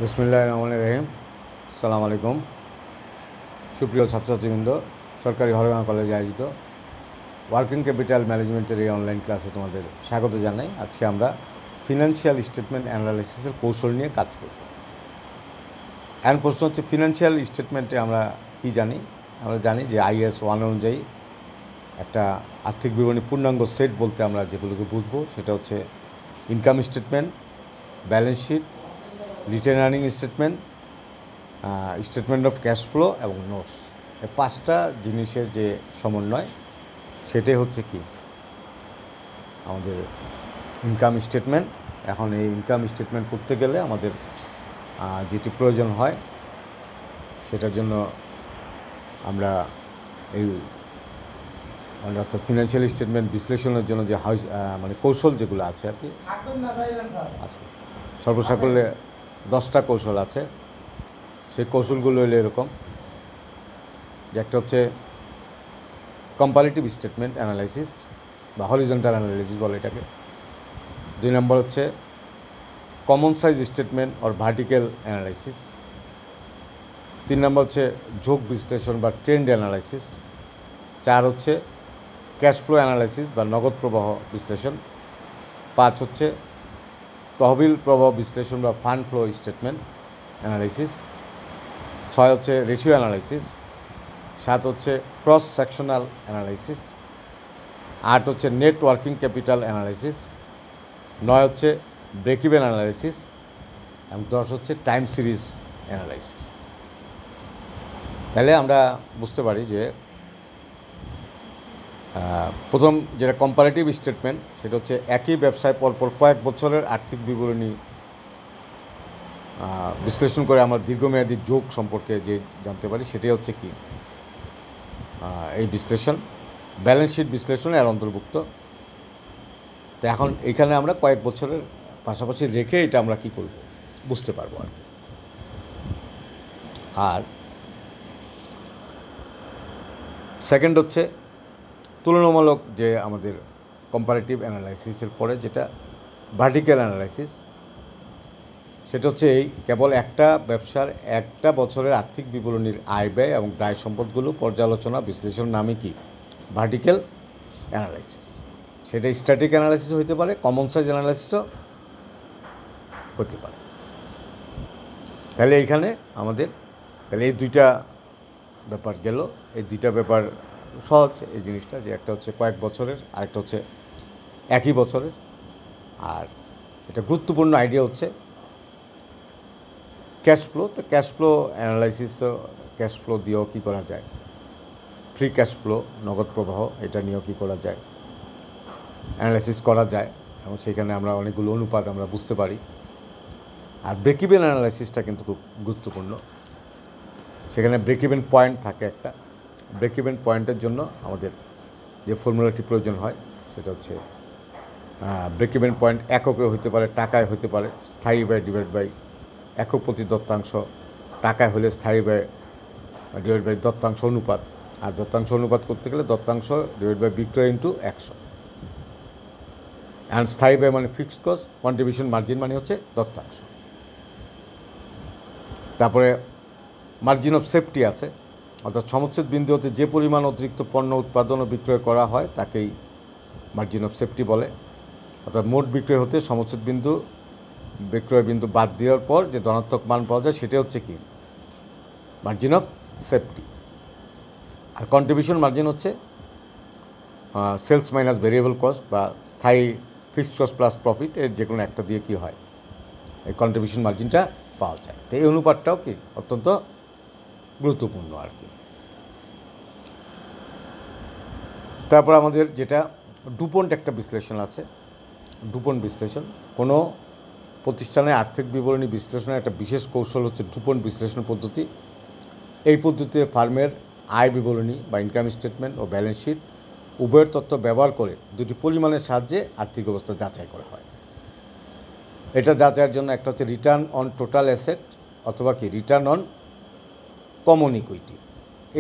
বিসমিল্লাহির রহমানির রহিম। আসসালামু আলাইকুম। সুপ্রিয় ছাত্রছাত্রীবৃন্দ, সরকারি হরগাঁও কলেজে আয়োজিত ওয়ার্কিং ক্যাপিটাল ম্যানেজমেন্টের এই অনলাইন ক্লাসে তোমাদের স্বাগত জানাই। আজকে আমরা ফিনান্সিয়াল স্টেটমেন্ট অ্যানালাইসিসের কৌশল নিয়ে কাজ করব। এখন প্রশ্ন হচ্ছে, ফিনান্সিয়াল স্টেটমেন্টে আমরা কী জানি? আমরা জানি যে IAS 1 অনুযায়ী একটা আর্থিক বিবরণী পূর্ণাঙ্গ সেট বলতে আমরা যেগুলোকে বুঝবো সেটা হচ্ছে income statement, balance sheet, retained earning statement, statement of cash flow এবং নোটস। এই পাঁচটা জিনিসের যে সমন্বয় সেটাই হচ্ছে কি আমাদের ইনকাম স্টেটমেন্ট। এখন এই ইনকাম স্টেটমেন্ট করতে গেলে আমাদের যেটি প্রয়োজন হয় সেটার জন্য আমরা এই অর্থাৎ ফিনান্সিয়াল স্টেটমেন্ট বিশ্লেষণের জন্য যে কৌশল যেগুলো আছে আর কি আছে, সর্বসাকল্যে 10টা কৌশল আছে। সেই কৌশলগুলো হলো এরকম যে, একটা হচ্ছে কম্পারেটিভ স্টেটমেন্ট অ্যানালাইসিস বা হরিজন্টাল অ্যানালাইসিস বলে এটাকে। 2 নম্বর হচ্ছে common size statement or vertical analysis. 3 নম্বর হচ্ছে ঝোঁক বিশ্লেষণ বা ট্রেন্ড অ্যানালাইসিস। 4 হচ্ছে ক্যাশ ফ্লো অ্যানালাইসিস বা নগদ প্রবাহ বিশ্লেষণ। 5 হচ্ছে তহবিল প্রবাহ বিশ্লেষণ বা ফান্ড ফ্লো স্টেটমেন্ট অ্যানালাইসিস। 6 হচ্ছে রেশিও অ্যানালাইসিস। 7 হচ্ছে ক্রস সেকশনাল অ্যানালাইসিস। 8 হচ্ছে নেট ওয়ার্কিং ক্যাপিটাল অ্যানালাইসিস। 9 হচ্ছে ব্রেক ইভেন অ্যানালাইসিস এবং 10 হচ্ছে টাইম সিরিজ অ্যানালাইসিস। তাহলে আমরা বুঝতে পারি যে প্রথম যেটা কম্পারেটিভ স্টেটমেন্ট সেটা হচ্ছে একই ব্যবসায় পরপর কয়েক বছরের আর্থিক বিবরণী বিশ্লেষণ করে আমরা দীর্ঘমেয়াদী যোগ সম্পর্কে যে জানতে পারি সেটাই হচ্ছে কি এই বিশ্লেষণ। ব্যালেন্স শিট বিশ্লেষণ এর অন্তর্ভুক্ত। তো এখন এখানে আমরা কয়েক বছরের পাশাপাশি রেখে এটা আমরা কি করব বুঝতে পারবো আর কি। আর সেকেন্ড হচ্ছে তুলনামূলক যে আমাদের কম্পারেটিভ অ্যানালাইসিসের পরে যেটা ভার্টিক্যাল অ্যানালাইসিস, সেটা হচ্ছে এই কেবল একটা ব্যবসার একটা বছরের আর্থিক বিবরণীর আয় ব্যয় এবং দায় সম্পদগুলো পর্যালোচনা বিশ্লেষণ নামে কি ভার্টিক্যাল অ্যানালাইসিস। সেটা স্ট্যাটিক অ্যানালাইসিস হতে পারে, কমন সাইজ অ্যানালাইসিসও হতে পারে। তাহলে এইখানে আমাদের এই দুইটা ব্যাপার গেল। এই দুইটা ব্যাপার সহজ এই জিনিসটা, যে একটা হচ্ছে কয়েক বছরের, আরেকটা হচ্ছে একই বছরের। আর এটা গুরুত্বপূর্ণ আইডিয়া হচ্ছে ক্যাশ ফ্লো। তো ক্যাশ ফ্লো অ্যানালাইসিসও ক্যাশ ফ্লো দিয়েও কী করা যায়, ফ্রি ক্যাশ ফ্লো নগদ প্রবাহ, এটা নিয়েও কী করা যায়, অ্যানালাইসিস করা যায় এবং সেখানে আমরা অনেকগুলো অনুপাত আমরা বুঝতে পারি। আর ব্রেক ইভেন অ্যানালাইসিসটা কিন্তু খুব গুরুত্বপূর্ণ। সেখানে ব্রেক ইভেন পয়েন্ট থাকে একটা। ব্রেক ইভেন পয়েন্টের জন্য আমাদের যে ফর্মুলাটি প্রয়োজন হয় সেটা হচ্ছে ব্রেক ইভেন পয়েন্ট এককে হতে পারে, টাকায় হতে পারে, স্থায়ী ব্যয় ডিভাইড বাই একক প্রতি দত্তাংশ, টাকায় হলে স্থায়ী ব্যয় ডিভাইড বাই দত্তাংশ অনুপাত। আর দত্তাংশ অনুপাত করতে গেলে দত্তাংশ ডিভাইড বাই বিক্রয় ইন্টু 100। অ্যান্ড স্থায়ী ব্যয় মানে ফিক্সড কস্ট, কন্ট্রিবিউশন মার্জিন মানে হচ্ছে দত্তাংশ। তারপরে মার্জিন অফ সেফটি আছে, অর্থাৎ সমচ্ছেদ বিন্দু হতে যে পরিমাণ অতিরিক্ত পণ্য উৎপাদন ও বিক্রয় করা হয় তাকেই মার্জিন অফ সেফটি বলে। অর্থাৎ মোট বিক্রয় হতে সমচ্ছেদ বিন্দু বিক্রয় বিন্দু বাদ দেওয়ার পর যে ধনাত্মক মান পাওয়া যায় সেটা হচ্ছে কি মার্জিন অফ সেফটি। আর কন্ট্রিবিউশন মার্জিন হচ্ছে সেলস মাইনাস ভেরিয়েবল কস্ট বা স্থায়ী ফিক্সড কস্ট প্লাস প্রফিট, এর যে কোনো একটা দিয়ে কি হয় এই কন্ট্রিবিউশন মার্জিনটা পাওয়া যায়। তো এই অনুপাতটাও কি অত্যন্ত গুরুত্বপূর্ণ আর কি। তারপর আমাদের যেটা ডুপন্ট একটা বিশ্লেষণ আছে, ডুপন্ট বিশ্লেষণ। কোনো প্রতিষ্ঠানের আর্থিক বিবরণী বিশ্লেষণের একটা বিশেষ কৌশল হচ্ছে ডুপন্ট বিশ্লেষণ পদ্ধতি। এই পদ্ধতিতে ফার্মের আয় বিবরণী বা ইনকাম স্টেটমেন্ট ও ব্যালেন্স শিট উভয়ের তথ্য ব্যবহার করে দুটি পরিমাণের সাহায্যে আর্থিক অবস্থা যাচাই করা হয়। এটা যাচাইয়ের জন্য একটা হচ্ছে রিটার্ন অন টোটাল অ্যাসেট অথবা কি রিটার্ন অন কমন ইকুইটি,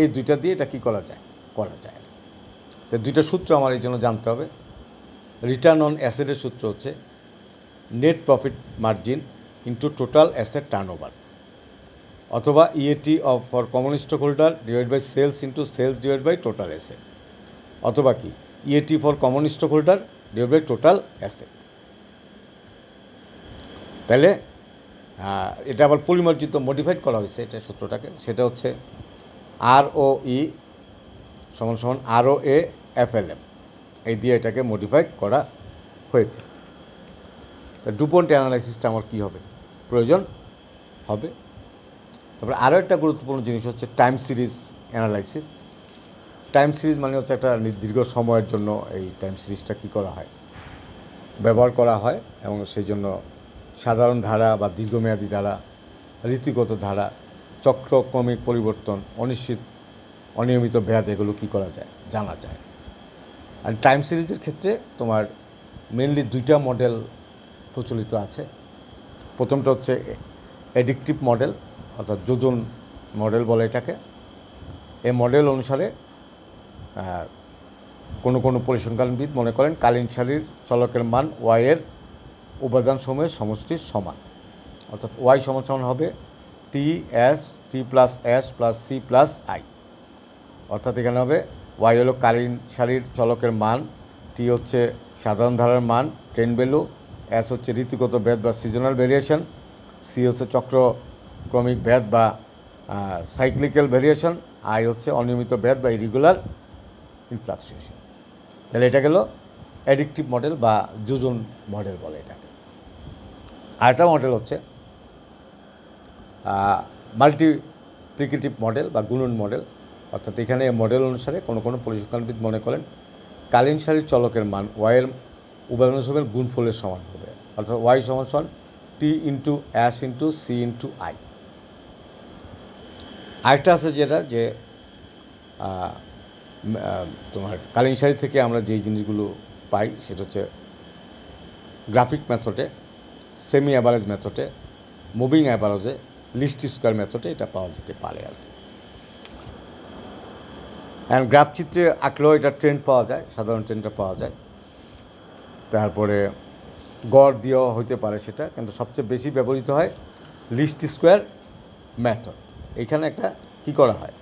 এই দুইটা দিয়ে এটা কী করা যায় তো দুইটা সূত্র আমার এই জন্য জানতে হবে। রিটার্ন অন অ্যাসেটের সূত্র হচ্ছে net profit margin into total asset turnover, অথবা EAT of for common stock holder divide by sales into sales divide by total asset, অথবা কি EAT for common stock holder divide by total asset. তাহলে এটা আবার পরিমার্জিত modified করা হয়েছে এটা সূত্রটাকে, সেটা হচ্ছে ROE সমান সমান ROA FLM, এই দিয়ে এটাকে মডিফাইড করা হয়েছে। তা ডুপন্ট অ্যানালাইসিসটা আমার কী হবে, প্রয়োজন হবে। তারপরে আরও একটা গুরুত্বপূর্ণ জিনিস হচ্ছে time series analysis. Time series মানে হচ্ছে একটা দীর্ঘ সময়ের জন্য এই টাইম সিরিজটা কী করা হয়, ব্যবহার করা হয়, এবং সেই জন্য সাধারণ ধারা বা দীর্ঘমেয়াদী ধারা, রীতিগত ধারা, চক্রক্রমিক পরিবর্তন, অনিয়মিত ব্যাধ, এগুলো কী করা যায়, জানা যায়। আর টাইম সিরিজের ক্ষেত্রে তোমার মেনলি দুইটা মডেল প্রচলিত আছে। প্রথমটা হচ্ছে এডিকটিভ মডেল, অর্থাৎ যোজন মডেল বলে এটাকে। এই মডেল অনুসারে কোনো পরিসংখ্যানবিদ মনে করেন কালীন সারির চলকের মান ওয়াইয়ের উপাদানসমূহের সমষ্টির সমান, অর্থাৎ ওয়াই সমান সমান হবে T plus S plus C plus I. অর্থাৎ এখানে হবে ওয়াই হলো কালীন সারির চলকের মান, টি হচ্ছে সাধারণ ধারার মান ট্রেন্ড ভ্যালু, এস হচ্ছে ঋতুগত ভেদ বা সিজনাল ভেরিয়েশন, সি হচ্ছে চক্রক্রমিক ভেদ বা সাইক্লিক্যাল ভেরিয়েশন, আই হচ্ছে অনিয়মিত ভেদ বা ইরেগুলার ইনফ্লাকচুয়েশন। তাহলে এটা গেল অ্যাডিকটিভ মডেল বা যোজন মডেল বলে এটাকে। আরেকটা মডেল হচ্ছে মাল্টিপ্লিকেটিভ মডেল বা গুণন মডেল। অর্থাৎ এখানে মডেল অনুসারে কোনো পরিসংখ্যানবিদ মনে করেন কালীন সারির চলকের মান ওয়াইয়ের উপাদানসমূহের গুণফলের সমান হবে, অর্থাৎ ওয়াই সমান সমান T into S into C into I. আরেকটা আছে যেটা যে তোমার কালীন সারি থেকে আমরা যেই জিনিসগুলো পাই সেটা হচ্ছে গ্রাফিক মেথডে, সেমি অ্যাভারেজ মেথডে, মুভিং অ্যাভারেজে, লিস্ট স্কোয়ার মেথডে এটা পাওয়া যেতে পারে আর কি। অ্যান্ড গ্রাফ চিত্রে আঁকলেও এটা ট্রেন্ড পাওয়া যায়, সাধারণ ট্রেন্ডটা পাওয়া যায়। তারপরে গড় দিয়েও হইতে পারে সেটা, কিন্তু সবচেয়ে বেশি ব্যবহৃত হয় লিস্ট স্কোয়ার মেথড। এইখানে একটা কি করা হয়,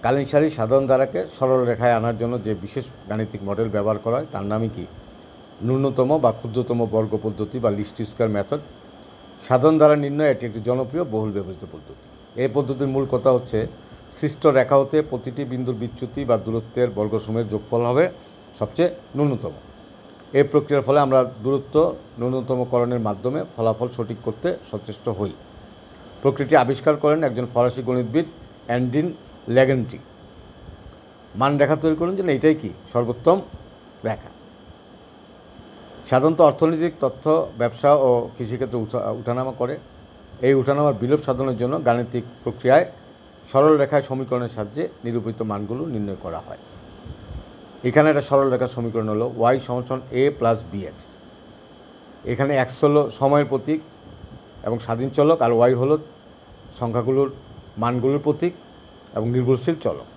কালীন সারির সাধারণ ধারাকে সরল রেখায় আনার জন্য যে বিশেষ গাণিতিক মডেল ব্যবহার করা হয় তার নামই কি ন্যূনতম বা ক্ষুদ্রতম বর্গ পদ্ধতি বা লিস্ট স্কোয়ার মেথড। সাধারণ ধারা নির্ণয় এটি একটি জনপ্রিয় বহুল ব্যবহৃত পদ্ধতি। এই পদ্ধতির মূল কথা হচ্ছে সৃষ্ট রেখা হতে প্রতিটি বিন্দুর বিচ্যুতি বা দূরত্বের বর্গসমূহের যোগফল হবে সবচেয়ে ন্যূনতম। এই প্রক্রিয়ার ফলে আমরা দূরত্ব ন্যূনতমকরণের মাধ্যমে ফলাফল সঠিক করতে সচেষ্ট হই। প্রক্রিয়াটি আবিষ্কার করেন একজন ফরাসি গণিতবিদ অ্যান্ডিন ল্যাগেন্ট্রি। মান রেখা তৈরি করেন যেন এটাই কি সর্বোত্তম রেখা। সাধারণত অর্থনৈতিক তথ্য ব্যবসা ও কৃষিক্ষেত্রে উঠানামা করে। এই উঠানামার বিলোপ সাধনের জন্য গাণিতিক প্রক্রিয়ায় সরল রেখায় সমীকরণের সাহায্যে নিরূপিত মানগুলো নির্ণয় করা হয়। এখানে একটা সরল রেখার সমীকরণ হলো ওয়াই সমান এ প্লাস বি এক্স। এখানে এক্স হলো সময়ের প্রতীক এবং স্বাধীন চলক, আর ওয়াই হলো সংখ্যাগুলোর মানগুলোর প্রতীক এবং নির্ভরশীল চলক।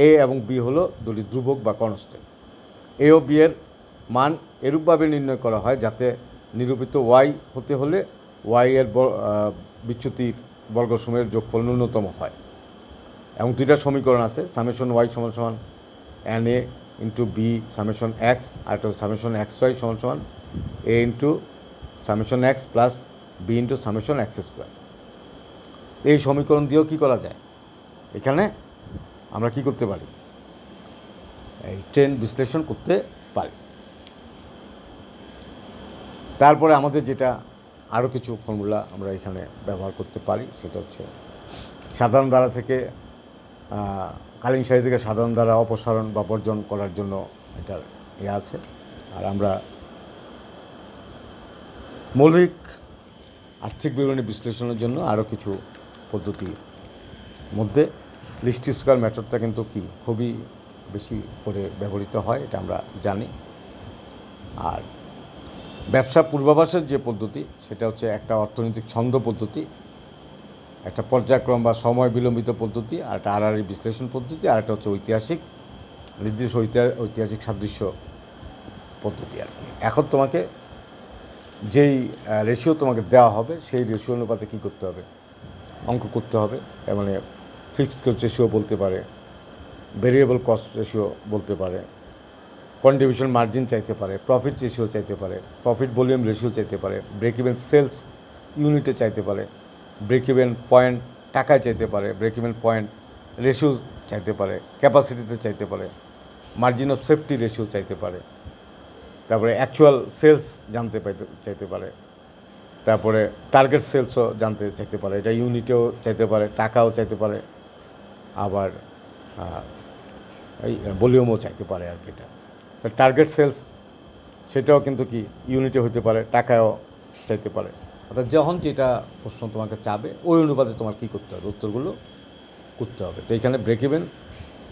এ এবং বি হলো দুটি ধ্রুবক বা কনস্ট্যান্ট। এ ও বি এর মান এরূপভাবে নির্ণয় করা হয় যাতে নিরূপিত ওয়াই হতে হলে ওয়াই এর বিচ্যুতির বর্গসমূহের যোগফল ন্যূনতম হয়। এবং দুইটা সমীকরণ আছে, সামেশন ওয়াই সমান সমান N A into B summation X, আর একটা সামেশন এক্স ওয়াই সমান সমান A into summation X plus B into summation X square. এই সমীকরণ দিয়েও কী করা যায়, এখানে আমরা কি করতে পারি, এই ট্রেন্ড বিশ্লেষণ করতে পারি। তারপরে আমাদের যেটা আরও কিছু ফর্মুলা আমরা এখানে ব্যবহার করতে পারি সেটা হচ্ছে সাধারণ ধারা থেকে কালীন সারি থেকে সাধারণ ধারা অপসারণ বা বর্জন করার জন্য এটার আছে। আর আমরা মৌলিক আর্থিক বিবরণী বিশ্লেষণের জন্য আরও কিছু পদ্ধতির মধ্যে লিস্ট স্কোয়ার মেথডটা কিন্তু কি খুবই বেশি করে ব্যবহৃত হয়, এটা আমরা জানি। আর ব্যবসা পূর্বাভাসের যে পদ্ধতি সেটা হচ্ছে একটা অর্থনৈতিক ছন্দ পদ্ধতি, একটা পর্যায়ক্রম বা সময় বিলম্বিত পদ্ধতি, আর একটা আড়াআড়ি বিশ্লেষণ পদ্ধতি, আর একটা হচ্ছে নির্দিষ্ট ঐতিহাসিক সাদৃশ্য পদ্ধতি আর কি। এখন তোমাকে যেই রেশিও তোমাকে দেওয়া হবে সেই রেশিও অনুপাতে কী করতে হবে, অঙ্ক করতে হবে। মানে ফিক্সড কস্ট রেশিও বলতে পারে, ভেরিয়েবল কস্ট রেশিও বলতে পারে, কন্ট্রিবিউশন মার্জিন চাইতে পারে, প্রফিট রেশিও চাইতে পারে, প্রফিট ভলিউম রেশিও চাইতে পারে, ব্রেক ইভেন সেলস ইউনিটে চাইতে পারে, ব্রেক ইভেন পয়েন্ট টাকায় চাইতে পারে, ব্রেক ইভেন পয়েন্ট রেশিও চাইতে পারে, ক্যাপাসিটিতে চাইতে পারে, মার্জিন অফ সেফটি রেশিও চাইতে পারে, তারপরে অ্যাকচুয়াল সেলস চাইতে পারে, তারপরে টার্গেট সেলসও জানতে চাইতে পারে, এটা ইউনিটেও চাইতে পারে, টাকাও চাইতে পারে, আবার এই ভলিউমও চাইতে পারে আর কি। এটা তো টার্গেট সেলস সেটাও কিন্তু কি ইউনিটে হতে পারে, টাকাও চাইতে পারে। অর্থাৎ যখন যেটা প্রশ্ন তোমাকে চাবে ওই অনুপাতে তোমার কী করতে হবে, উত্তরগুলো করতে হবে। তো এইখানে ব্রেক ইভেন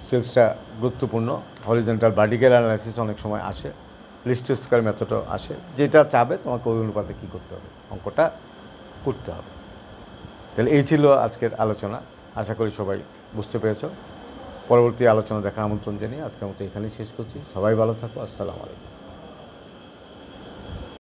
সেলসটা গুরুত্বপূর্ণ। হরিজন্টাল ভার্টিক্যাল অ্যানালাইসিস অনেক সময় আসে, লিস্ট স্কোয়ার মেথডও আসে। যেটা চাবে তোমাকে ওই অনুপাতে কী করতে হবে, অঙ্কটা করতে হবে। তাহলে এই ছিল আজকের আলোচনা। আশা করি সবাই বুঝতে পেরেছ। পরবর্তী আলোচনা দেখার আমন্ত্রণ জানিয়ে আজকের মতো এখানেই শেষ করছি। সবাই ভালো থাকো। আসসালামু আলাইকুম।